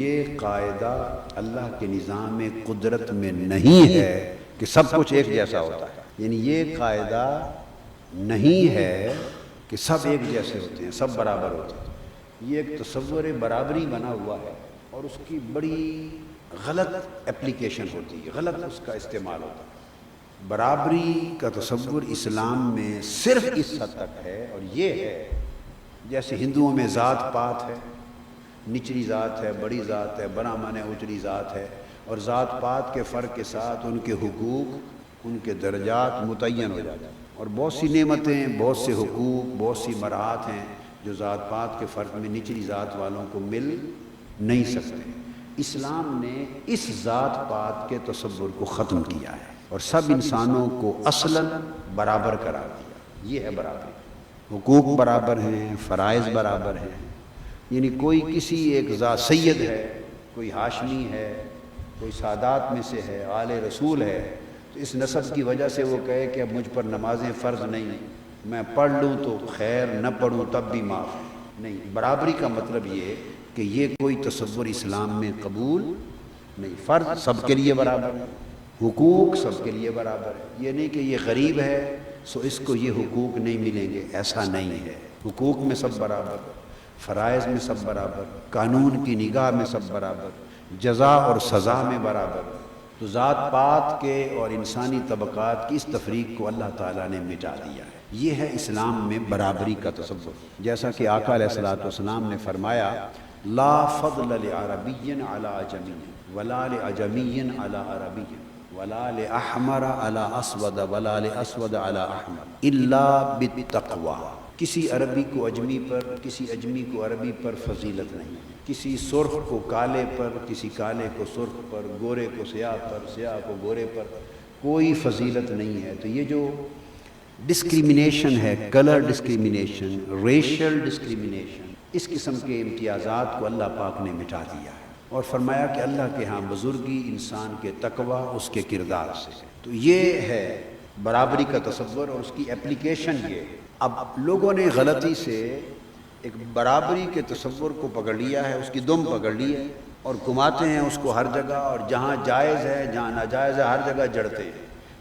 یہ قاعدہ اللہ کے نظام قدرت میں نہیں ہے کہ سب کچھ ایک جیسا ہوتا ہے. یعنی یہ قاعدہ نہیں ہے کہ سب ایک جیسے ہوتے ہیں، سب برابر ہوتے ہیں. یہ ایک تصور برابری بنا ہوا ہے اور اس کی بڑی غلط اپلیکیشن ہوتی ہے، غلط اس کا استعمال ہوتا ہے. برابری کا تصور اسلام میں صرف اس حد تک ہے، اور یہ ہے جیسے ہندوؤں میں ذات پات ہے، نچلی ذات ہے، بڑی ذات ہے، برہمن ہے، اچلی ذات ہے، اور ذات پات کے فرق کے ساتھ ان کے حقوق، ان کے درجات متعین ہو جاتے ہیں. اور بہت سی نعمتیں، بہت سے حقوق، بہت سی مراحت ہیں جو ذات پات کے فرق میں نچلی ذات والوں کو مل نہیں سکتے. اسلام نے اس ذات پات کے تصور کو ختم کیا ہے اور سب انسانوں کو اصلاً برابر قرار دیا. یہ ہے برابری. حقوق برابر ہیں، فرائض برابر ہیں. یعنی کوئی کسی ایک ذات سید ہے، کوئی ہاشمی ہے، کوئی سادات میں سے ہے، آل رسول ہے، تو اس نسب کی وجہ سے وہ کہے کہ اب مجھ پر نمازیں فرض نہیں، میں پڑھ لوں تو خیر، نہ پڑھوں تب بھی معاف نہیں. برابری کا مطلب یہ کہ یہ کوئی تصور اسلام میں قبول نہیں. فرض سب کے لیے برابر ہے، حقوق سب کے لیے برابر ہے. یہ نہیں کہ یہ غریب ہے سو اس کو یہ حقوق نہیں ملیں گے، ایسا نہیں ہے. حقوق میں سب برابر، فرائض میں سب برابر، قانون کی نگاہ میں سب برابر، جزا اور سزا میں برابر. تو ذات پات کے اور انسانی طبقات کی اس تفریق کو اللہ تعالیٰ نے مٹا دیا ہے. یہ ہے اسلام میں برابری کا تصور. جیسا کہ آقا علیہ الصلوۃ والسلام نے فرمایا، لا فضل لعربی علی عجمی ولا لعجمی علی عربی ولا لأحمر علی اسود ولا لأسود علی احمر الا بالتقوی. کسی عربی کو اجمی پر، کسی اجمی کو عربی پر فضیلت نہیں، کسی سرخ کو کالے پر، کسی کالے کو سرخ پر، گورے کو سیاہ پر، سیاہ کو گورے پر کوئی فضیلت نہیں ہے. تو یہ جو ڈسکریمنیشن ہے، کلر ڈسکریمنیشن، ریشل ڈسکریمنیشن، اس قسم کے امتیازات کو اللہ پاک نے مٹا دیا ہے اور فرمایا کہ اللہ کے ہاں بزرگی انسان کے تقوی اس کے کردار سے. تو یہ ہے برابری کا تصور اور اس کی اپلیکیشن. یہ اب لوگوں نے غلطی سے ایک برابری کے تصور کو پکڑ لیا ہے، اس کی دم پکڑ لی ہے اور گھماتے ہیں اس کو ہر جگہ، اور جہاں جائز ہے جہاں ناجائز ہے ہر جگہ جڑتے ہیں.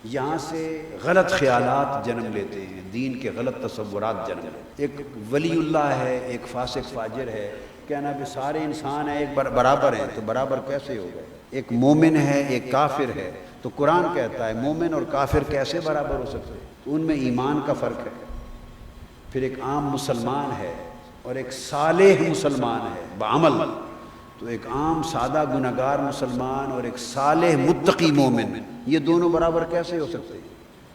یہاں سے غلط خیالات جنم لیتے ہیں، دین کے غلط تصورات جنم لیتے ہیں. ایک ولی اللہ ہے، ایک فاسق فاجر ہے، کہنا کہ سارے انسان ہیں ایک برابر ہیں، تو برابر کیسے ہو گئے؟ ایک مومن ہے، ایک کافر ہے، تو قرآن کہتا ہے مومن اور کافر کیسے برابر ہو سکتے ہیں؟ تو ان میں ایمان کا فرق ہے. پھر ایک عام مسلمان ہے اور ایک صالح مسلمان ہے بعمل. تو ایک عام سادہ گنہگار مسلمان اور ایک صالح متقی مومن، یہ دونوں برابر کیسے ہو سکتے ہیں؟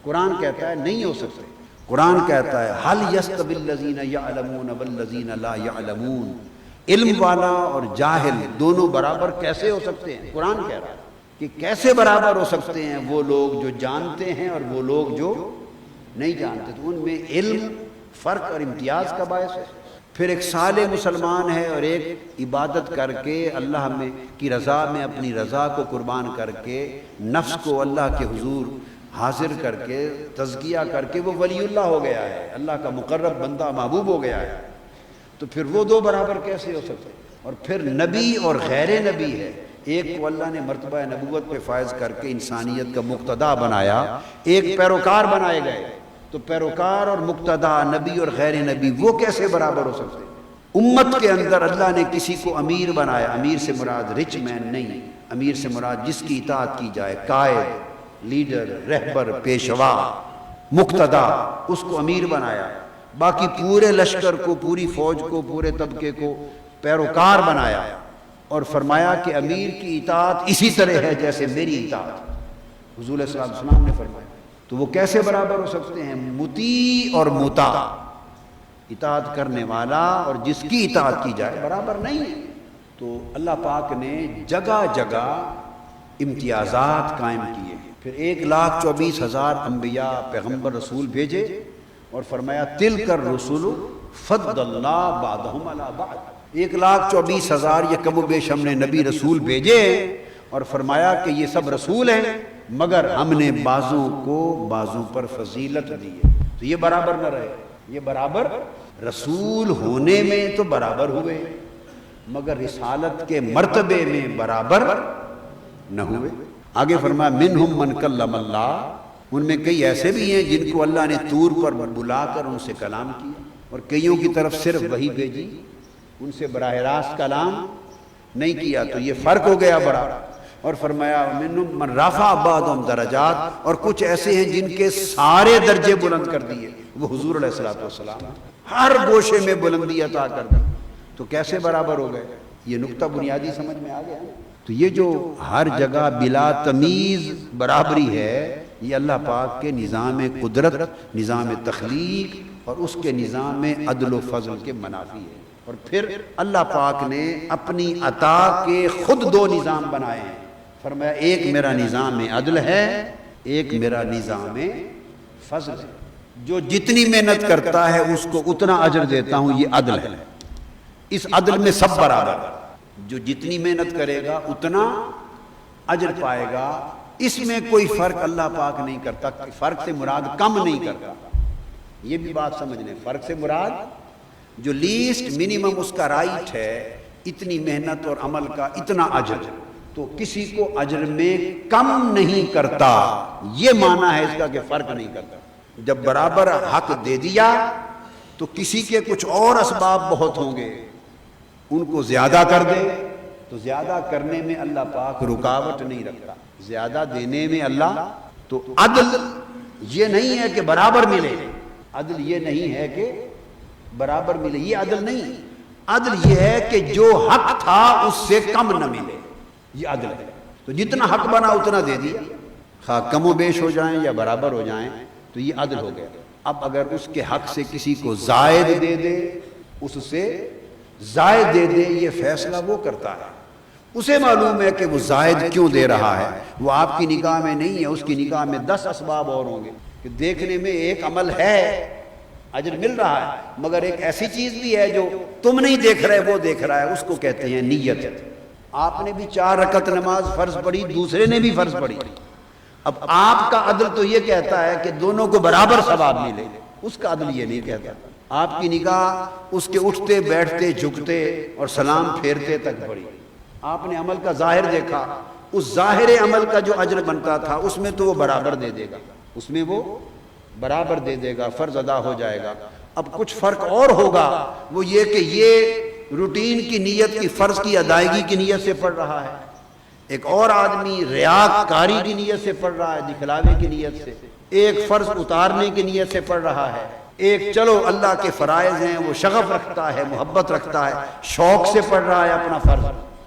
قرآن کہتا ہے نہیں ہو سکتے. قرآن کہتا ہے حل یستوی الذین یعلمون والذین لا یعلمون، علم والا اور جاہل دونوں برابر کیسے ہو سکتے ہیں؟ قرآن کہہ رہا ہے کہ کیسے برابر ہو سکتے ہیں وہ لوگ جو جانتے ہیں اور وہ لوگ جو نہیں جانتے. تو ان میں علم فرق اور امتیاز کا باعث ہے. پھر ایک صالح مسلمان ہے اور ایک عبادت کر کے اللہ میں کی رضا میں اپنی رضا کو قربان کر کے نفس کو اللہ کے حضور حاضر کر کے تزکیہ کر کے وہ ولی اللہ ہو گیا ہے، اللہ کا مقرب بندہ محبوب ہو گیا ہے. تو پھر وہ دو برابر کیسے ہو سکتے؟ اور پھر نبی اور غیر نبی ہے، ایک کو اللہ نے مرتبہ نبوت پہ فائز کر کے انسانیت کا مقتدا بنایا، ایک پیروکار بنائے گئے. تو پیروکار اور مقتدا، نبی اور غیر نبی، وہ کیسے برابر ہو سکتے؟ امت کے اندر اللہ نے کسی کو امیر بنایا، امیر سے مراد رچ مین نہیں، امیر سے مراد جس کی اطاعت کی جائے، قائد، لیڈر، رہبر، پیشوا، مقتدا، اس کو امیر بنایا. باقی پورے لشکر کو، پوری فوج کو، پورے طبقے کو پیروکار بنایا اور فرمایا کہ امیر کی اطاعت اسی طرح ہے جیسے میری اطاعت. حضور صلی اللہ علیہ وسلم نے فرمایا. تو وہ کیسے برابر ہو سکتے ہیں؟ مطیع اور مطاع، اطاعت کرنے والا اور جس کی اطاعت کی جائے برابر نہیں ہے. تو اللہ پاک نے جگہ جگہ امتیازات قائم کیے. پھر 1,24,000 انبیاء پیغمبر رسول بھیجے اور فرمایا تلک الرسل فضلنا بعضهم علی بعض. 1,24,000 یہ کم و بیش ہم نے نبی رسول بھیجے اور فرمایا کہ یہ سب رسول ہیں مگر ہم نے بعضوں کو بعضوں پر فضیلت دی ہے. تو یہ برابر نہ رہے. یہ برابر رسول ہونے میں تو برابر ہوئے، مگر رسالت کے مرتبے میں برابر نہ ہوئے۔ آگے فرمایا منہم من کلم اللہ، ان میں کئی ایسے بھی ہیں جن کو اللہ نے طور پر بلا کر ان سے کلام کیا، اور کئیوں کی طرف صرف وحی بھیجی، ان سے براہ راست کلام نہیں کیا، تو یہ فرق ہو گیا بڑا۔ اور فرمایا منہم من رفع بعضهم درجات، اور کچھ ایسے ہیں جن کے سارے درجے بلند کر دیے، وہ حضور علیہ الصلوۃ والسلام ہر گوشے میں بلندی عطا کر دی، تو کیسے برابر ہو گئے؟ یہ نقطہ بنیادی سمجھ میں آ گیا۔ تو یہ جو ہر جگہ بلا تمیز برابری ہے، یہ اللہ پاک کے نظام قدرت، نظام تخلیق اور اس کے نظام عدل و فضل کے منافی ہے۔ اور پھر اللہ پاک نے اپنی عطا کے خود دو نظام بنائے ہیں، فرمایا ایک میرا نظام عدل ہے، ایک میرا نظام فضل ہے، جو جتنی محنت کرتا ہے اس کو اتنا اجر دیتا ہوں، یہ عدل ہے۔ اس عدل میں سب برابر، جو جتنی محنت کرے گا اتنا اجر پائے گا، اس میں کوئی فرق اللہ پاک نہیں کرتا۔ فرق سے مراد کم نہیں کرتا، یہ بھی بات سمجھ لیں، فرق سے مراد جو لیسٹ منیمم اس کا رائٹ ہے، اتنی محنت اور عمل کا اتنا اجر، تو کسی کو اجر میں کم نہیں کرتا، یہ معنی ہے اس کا کہ فرق نہیں کرتا۔ جب برابر حق دے دیا تو کسی کے کچھ اور اسباب بہت ہوں گے، ان کو زیادہ کر دے تو زیادہ کرنے میں اللہ پاک رکاوٹ نہیں رکھتا، زیادہ دینے میں اللہ۔ تو عدل یہ نہیں ہے کہ برابر ملے، عدل یہ نہیں ہے کہ برابر ملے، یہ عدل نہیں، عدل یہ ہے کہ جو حق تھا اس سے کم نہ ملے، یہ عدل ہے۔ تو جتنا حق بنا اتنا دے دیا، خواہ کم و بیش ہو جائیں یا برابر ہو جائیں، تو یہ عدل ہو گیا۔ اب اگر اس کے حق سے کسی کو زائد دے دے، اس سے زائد دے دے، یہ فیصلہ وہ کرتا ہے، اسے معلوم ہے کہ وہ زائد کیوں دے رہا ہے، وہ آپ کی نگاہ میں نہیں ہے، اس کی نگاہ میں 10 اسباب اور ہوں گے، کہ دیکھنے میں ایک عمل ہے، اجر مل رہا ہے، مگر ایک ایسی چیز بھی ہے جو تم نہیں دیکھ رہے وہ دیکھ رہا ہے، اس کو کہتے ہیں نیت۔ آپ نے بھی 4 رکعت نماز فرض پڑھی، دوسرے نے بھی فرض پڑھی، اب آپ کا عدل تو یہ کہتا ہے کہ دونوں کو برابر ثواب ملے، اس کا عدل یہ نہیں کہتا۔ آپ کی نگاہ اس کے اٹھتے بیٹھتے جھکتے اور سلام پھیرتے تک پڑی، آپ نے عمل کا ظاہر دیکھا، اس ظاہر عمل کا جو اجر بنتا تھا اس میں تو وہ برابر دے دے گا، اس میں وہ برابر دے دے گا، فرض ادا ہو جائے گا۔ اب کچھ فرق اور ہوگا، وہ یہ کہ یہ روٹین کی نیت کی، فرض کی ادائیگی کی نیت سے پڑھ رہا ہے، ایک اور آدمی ریاکاری کی نیت سے پڑھ رہا ہے، دکھلاوے کی نیت سے، ایک فرض اتارنے کی نیت سے پڑھ رہا ہے، ایک چلو اللہ کے فرائض ہیں وہ شغف رکھتا ہے، محبت رکھتا ہے، شوق سے پڑھ رہا ہے اپنا فرض،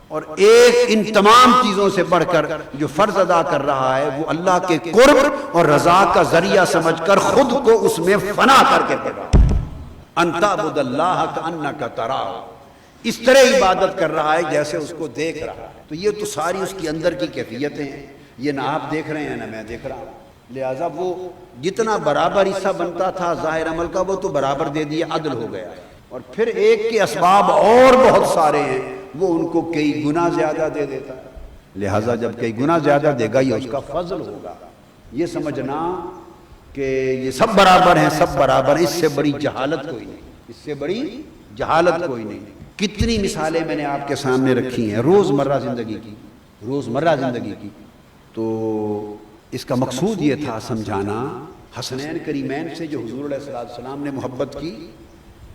اور ایک ان تمام چیزوں سے بڑھ کر جو فرض ادا کر رہا ہے وہ اللہ کے قرب اور رضا کا ذریعہ سمجھ کر خود کو اس میں فنا کر کے پڑھ رہا ہے۔ ان تعبد اللہ کأنک تراہ، اس طرح عبادت کر رہا ہے جیسے اس کو دیکھ رہا ہے۔ تو یہ تو ساری اس کی اندر کی کیفیتیں ہیں، یہ نہ آپ دیکھ رہے ہیں نہ میں دیکھ رہا ہوں، لہٰذا وہ جتنا برابر حصہ بنتا تھا ظاہر عمل کا وہ تو برابر دے دیا، عدل ہو گیا۔ اور پھر ایک کے اسباب اور بہت سارے ہیں، وہ ان کو کئی گنا زیادہ دے دیتا ہے، لہٰذا جب کئی گنا زیادہ دے گا یہ اس کا فضل ہوگا۔ یہ سمجھنا کہ یہ سب برابر ہیں، سب برابر، اس سے بڑی جہالت کوئی نہیں، اس سے بڑی جہالت کوئی نہیں۔ کتنی مثالیں میں نے آپ کے سامنے رکھی ہیں روزمرہ زندگی کی، روزمرہ زندگی کی۔ تو اس کا مقصود یہ تھا سمجھانا، حسنین کریمین سے جو حضور علیہ السلام نے محبت کی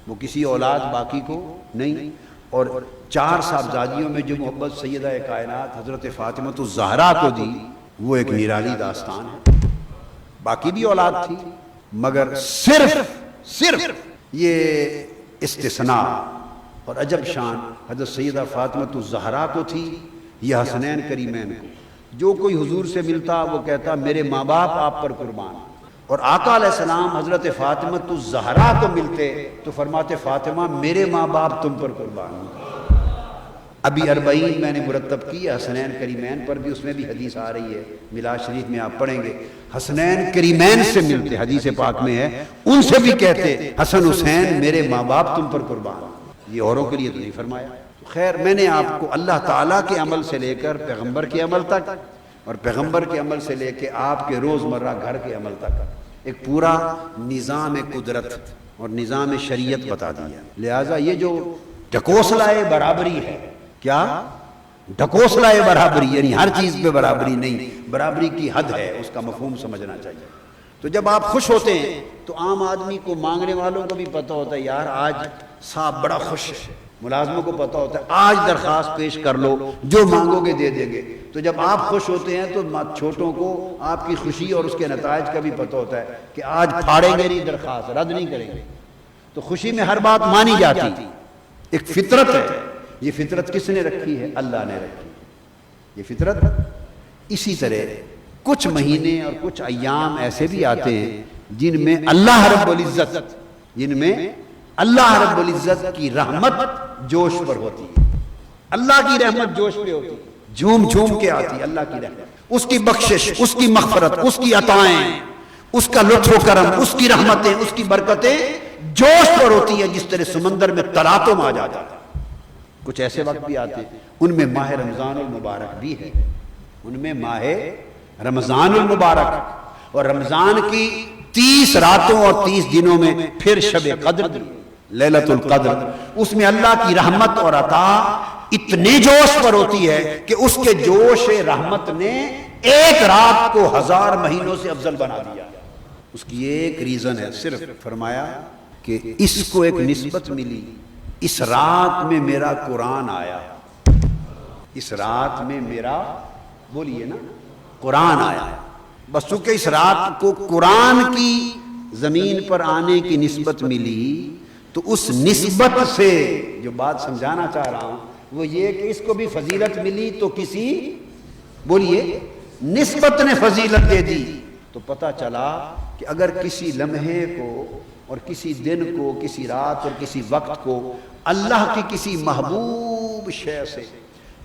وہ کسی اولاد باقی کو نہیں، اور 4 صاحبزادیوں میں جو محبت سیدہ کائنات حضرت فاطمہ الزہرا کو دی وہ ایک نرالی داستان ہے۔ باقی بھی اولاد تھی مگر صرف یہ استثناء اور عجب شان حضرت سیدہ فاطمہ الزہرا کو تھی، یہ حسنین کریمین کو۔ جو کوئی حضور سے ملتا وہ کہتا میرے ماں باپ آپ پر قربان، اور آقا علیہ السلام حضرت فاطمہ الزہرا کو ملتے تو فرماتے فاطمہ میرے ماں باپ تم پر قربان ہوں۔ ابھی 40 میں نے مرتب کی حسنین کریمین پر بھی، اس میں بھی حدیث آ رہی ہے، میلاد شریف میں آپ پڑھیں گے، حسنین کریمین سے ملتے، حدیث پاک میں ہے، ان سے بھی کہتے حسن حسین میرے ماں باپ تم پر قربان، یہ اوروں کے لیے تو نہیں فرمایا۔ خیر میں نے آپ کو اللہ تعالیٰ کے عمل سے لے کر پیغمبر کے عمل تک، اور پیغمبر کے عمل سے لے کے آپ کے روزمرہ گھر کے عمل تک ایک پورا نظام قدرت اور نظام شریعت بتا دیا۔ لہٰذا یہ جو ڈھکوسلائے برابری ہے. کیا؟ ڈھکوسلائے برابری، یعنی ہر چیز پہ برابری نہیں، برابری کی حد ہے، اس کا مفہوم سمجھنا چاہیے. تو جب آپ خوش ہوتے ہیں تو عام آدمی کو، مانگنے والوں کو بھی پتہ ہوتا ہے یار آج صاحب بڑا خوش ہے، ملازموں کو پتہ ہوتا ہے آج درخواست پیش کر لو، جو مانگو گے دے دیں گے. تو جب آپ خوش ہوتے ہیں تو چھوٹوں کو آپ کی خوشی اور اس کے نتائج کا بھی پتہ ہوتا ہے کہ آج پھاڑیں گے نہیں درخواست، رد نہیں کریں گے. تو خوشی میں ہر بات مانی جاتی، ایک فطرت ہے. یہ فطرت کس نے رکھی ہے؟ اللہ نے رکھی ہے یہ فطرت. اسی طرح کچھ مہینے اور کچھ ایام ایسے بھی آتے ہیں جن میں اللہ رب العزت کی رحمت جوش پر ہوتی ہے. اللہ کی رحمت جوش پہ ہوتی ہے، جھوم جھوم کے آتی ہے اللہ کی رحمت، اس کی بخشش، اس کی مغفرت، اس کی عطائیں، اس کا لطف و کرم، اس کی رحمتیں، اس کی برکتیں جوش پر ہوتی ہے، جس طرح سمندر میں تلاطم آ جاتا ہے. کچھ ایسے وقت بھی آتے ہیں، ان میں ماہ رمضان المبارک بھی ہے، ان میں ماہ رمضان المبارک اور رمضان کی 30 راتوں اور 30 دنوں میں پھر شب قدر دی، لیلۃ القدر. اس میں اللہ کی رحمت اور عطا اتنے جوش پر ہوتی ہے کہ اس کے جوش رحمت نے ایک رات کو 1000 مہینوں سے افضل بنا دیا. اس کی ایک ریزن ہے، صرف فرمایا کہ اس کو ایک نسبت ملی، اس رات میں میرا قرآن آیا، اس رات میں میرا، بولیے نا، قرآن آیا. بس چونکہ اس رات کو قرآن کی زمین پر آنے کی نسبت ملی، تو اس نسبت سے جو بات سمجھانا چاہ رہا ہوں وہ یہ کہ اس کو بھی فضیلت ملی تو کسی، بولیے، نسبت نے فضیلت دے دی. تو پتہ چلا کہ اگر کسی لمحے کو اور کسی دن کو، کسی رات اور کسی وقت کو اللہ کی کسی محبوب شے سے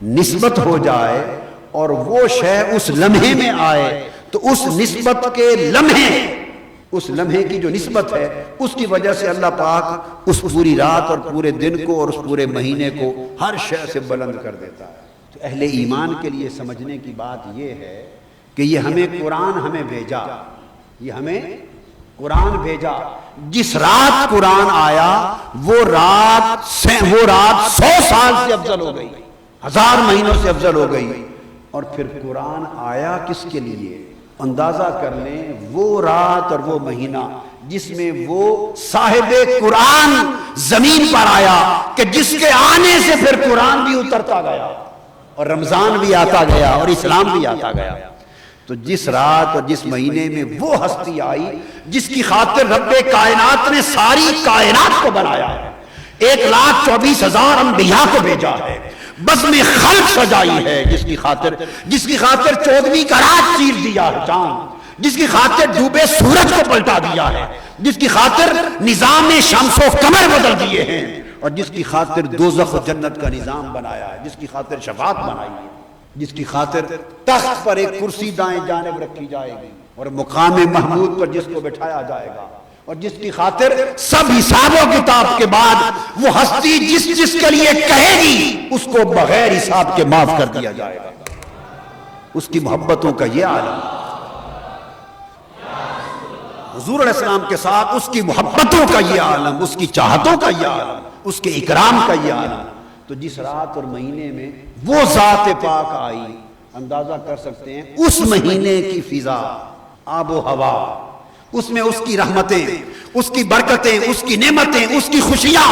نسبت ہو جائے اور وہ شے اس لمحے میں آئے، تو اس نسبت کے لمحے، اس لمحے کی جو نسبت ہے اس کی وجہ سے اللہ پاک اس پوری رات اور پورے دن کو اور اس پورے مہینے کو ہر شے سے بلند کر دیتا ہے. تو اہل ایمان کے لیے سمجھنے کی بات یہ ہے کہ یہ ہمیں قرآن ہمیں بھیجا، یہ ہمیں قرآن بھیجا. جس رات قرآن آیا وہ رات 100 سال سے افضل ہو گئی، 1000 مہینوں سے افضل ہو گئی. اور پھر قرآن آیا کس کے لیے؟ اندازہ کر لیں، وہ رات اور وہ مہینہ جس میں وہ صاحب قرآن زمین پر آیا کہ جس کے آنے سے پھر قرآن بھی اترتا گیا اور رمضان بھی آتا گیا اور اسلام بھی آتا گیا. تو جس رات اور جس مہینے میں وہ ہستی آئی جس کی خاطر رب کائنات نے ساری کائنات کو بنایا ہے، 1,24,000 انبیاء کو بھیجا ہے، بزم خلق سجائی ہے، جس کی خاطر 14ویں کا رات چیر دیا ہے چاند، جس کی خاطر ڈوبے سورج کو پلٹا دیا ہے، جس کی خاطر نظام شمس و قمر بدل دیے ہیں، اور جس کی خاطر دوزخ و جنت کا نظام بنایا ہے، جس کی خاطر شفاعت بنائی ہے، جس کی خاطر تخت پر ایک کرسی دائیں جانب رکھی جائے گی اور مقام محمود پر جس کو بٹھایا جائے گا، اور جس کی خاطر سب حساب و کتاب کے بعد وہ ہستی جس کے لیے کہے گی اس کو بغیر حساب کے معاف کر دیا جائے گا. اس کی محبتوں کا یہ عالم، حضور علیہ السلام کے ساتھ اس کی محبتوں کا یہ عالم، اس کی چاہتوں کا یہ عالم، اس کے اکرام کا یہ عالم. تو جس رات اور مہینے میں وہ ذات پاک آئی، اندازہ کر سکتے ہیں اس مہینے کی فضا، آب و ہوا، اس میں اس کی رحمتیں، اس کی برکتیں، اس کی نعمتیں، اس کی خوشیاں،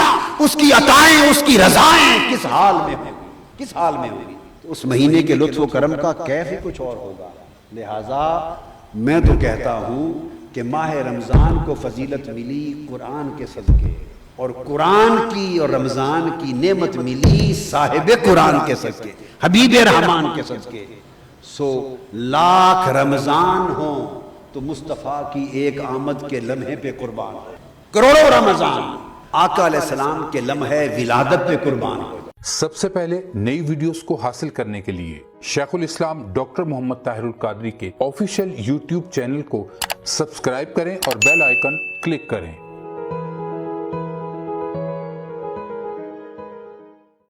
اس کی عطائیں، اس کی رضائیں کس حال میں ہوں گی، کس حال میں ہوں گی. تو اس مہینے کے لطف و کرم کا کیف ہی کچھ اور ہوگا. لہٰذا میں تو کہتا ہوں کہ ماہ رمضان کو فضیلت ملی قرآن کے صدقے، اور قرآن کی اور رمضان کی نعمت ملی صاحب قرآن کے صدقے، حبیب رحمان کے صدقے. سو لاکھ رمضان ہوں تو مصطفیٰ کی ایک آمد کے لمحے پہ قربان ہو، کروڑوں رمضان آقا علیہ السلام کے لمحے ولادت پہ قربان ہو. سب سے پہلے نئی ویڈیوز کو حاصل کرنے کے لیے شیخ الاسلام ڈاکٹر محمد طاہر القادری کے آفیشیل یوٹیوب چینل کو سبسکرائب کریں اور بیل آئیکن کلک کریں.